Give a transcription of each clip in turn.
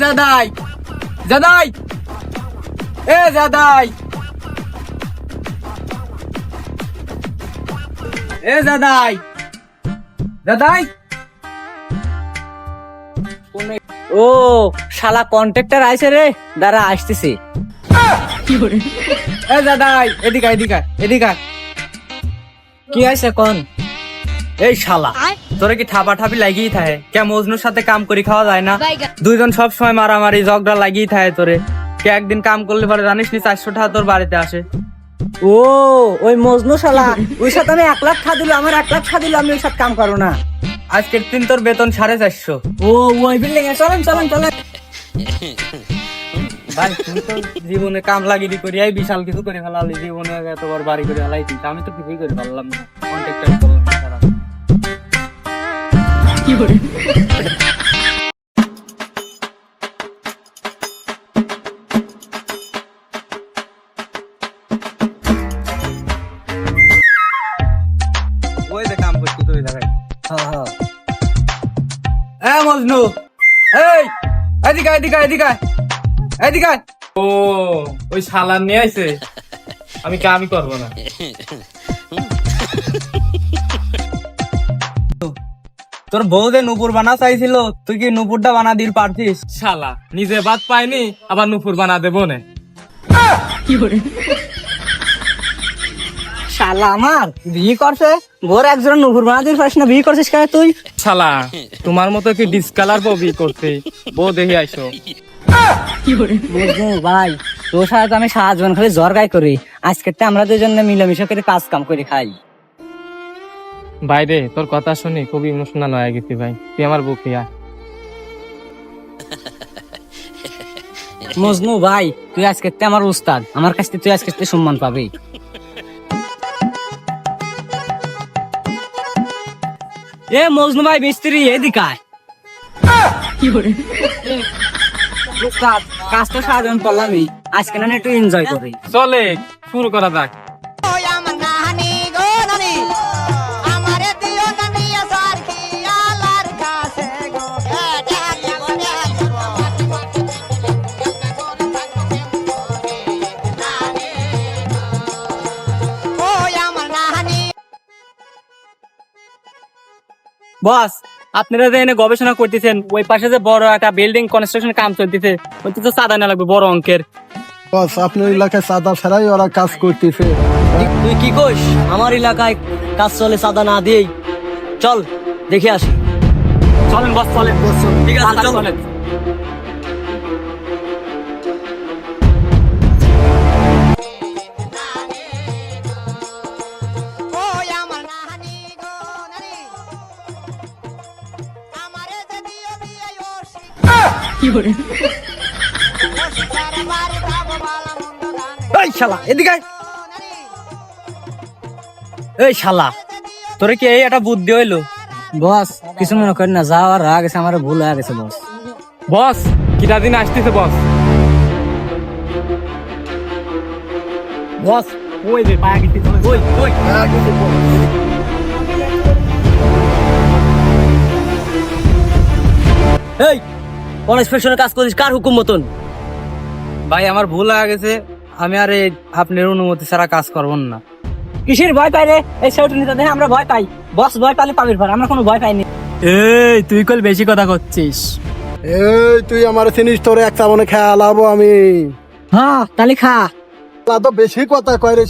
জাদাই জাদাই জাদাই জাদাই জাদাই ও শালা কন্ট্রাক্টর আইছে রে, দাঁড়া আসতেছি। জাদাই এদিকে এদিকে এদিকে কি আছে কোন? এই শালা তোরে কি ঠাপা ঠাপি লাগিয়ে থাকে কে? মজনুর সাথে কাম করি খাওয়া যায় না? দুইজন সব সময় মারামারি ঝগড়া লাগিয়ে থাকে তোরে। কে একদিন কাম করলে পরে জানিস নি 400 টাকা তোর বাড়িতে আসে। ও ওই মজনু শালা, ওই সাথে আমি 1 লাখ টাকা দিল, আমার 1 লাখ টাকা দিল, আমি ওই সাথে কাম করো না। আজকের দিন তোর বেতন 450। ও ওই বিল্ডিং এ চলেন চলেন চলেন। ভাই তুই তো জীবনে কাম লাগিয়ে করি এই বিশাল কিছু করে ফেলালি, জীবনে এত বড় বাড়ি করে ফেলাইছিস, আমি তো কিছুই করে পারলাম না। কন্ট্রাক্টর করলাম সারা। ওই যে কাম করছিস তুই দেখাই। মজনু এই এদিকে এদিকে এদিকে এদিকে। ও ওই শালার নিয়ে আইছে, আমি কামই করবো না। তোর বউ যে নুপুর বানা চাইছিল, তুই কি নুপুরটা বানা দিল পারছিস? শালা নিজে বাদ পাইনি আবার নুপুর বানা দেবো না। শালা আমার বিয়ে করছে, বোর একজন নুপুর বানা দিতে পারিস না, বিয়ে করছিস কেন তুই? শালা তোমার মতো কি ডিসকালার ববি করতে বউ দেখে আইসো। বুঝবো ভাই, তোর সাথে তো আমি সারাজীবন খালি জ্বর গাই করি, আজকেরটা আমরা দুজন মিলেমিশে করে কাজ কাম করে খাই। বাইরে তোর কথা শুনি খুবই ইমোশনাল হয়ে গেছি ভাই, তুই আমার বুকে আয়। মজনু ভাই, তুই আজকেরটা আমার উস্তাদ, আমার কাছ থেকে তুই আজকেরটা সম্মান পাবি। এ মজনু ভাই মিস্ত্রি এদিকে আয়। উস্তাদ, কাজ তো সারাদিন করলামই, আজকে না একটু এনজয় করি। চলে শুরু করা যাক। বস, আপনারা যে এনে গবেষণা করতেছেন, ওই পাশে যে বড় একটা বিল্ডিং কনস্ট্রাকশন কাম চলতেছে, ওইটা তো চাঁদা না লাগবে বড় অঙ্কের। বস আপনার এলাকায় সাদা ছাড়াই ওরা কাজ করতেছে। তুই কি কইস? আমার এলাকায় কাজ চলে চাঁদা না দিয়েই। চল দেখে আসি। চলেন বস চলেন। ঠিক আছে চলেন। এই শালা এদিকে আয়। এই শালা তোরে কি এই একটা বুদ্ধি হইলো? বস কিছু মনে করেন না, যাওয়ার রাগ আছে, আমার ভুল হয়ে গেছে বস। বস কিটা দিন আসতেছে বস। বস ওই যে পায়া গেছি, ওই ওই এই কনস্ট্রাকশনের কাজ করিস কার হুকুম মতন? ভাই আমার ভুল হয়ে গেছে, আমি আর এই আপনার অনুমতি ছাড়া কাজ করবো না। কিসের ভয় পাই রে? এই সেউটি নিতে দেখে আমরা ভয় পাই, বস ভয় পাইলে পাবির ভয়, আমরা কোনো ভয় পাইনি। এই তুই কল বেশি কথা করছিস। এই তুই আমার চিনিস, তোরে এক চামনে খেয়ে আলাবো আমি। হ্যাঁ তাহলে খা। তো বেশি কথা কয় রে।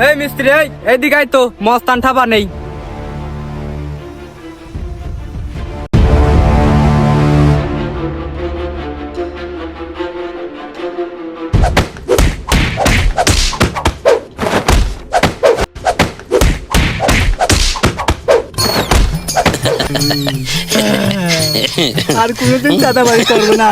এই মিস্ত্রি এইদিকে আয় তো, মস্তান ঠাপা নেই। আর কোনোদিন চাঁদাবাজি করবো না।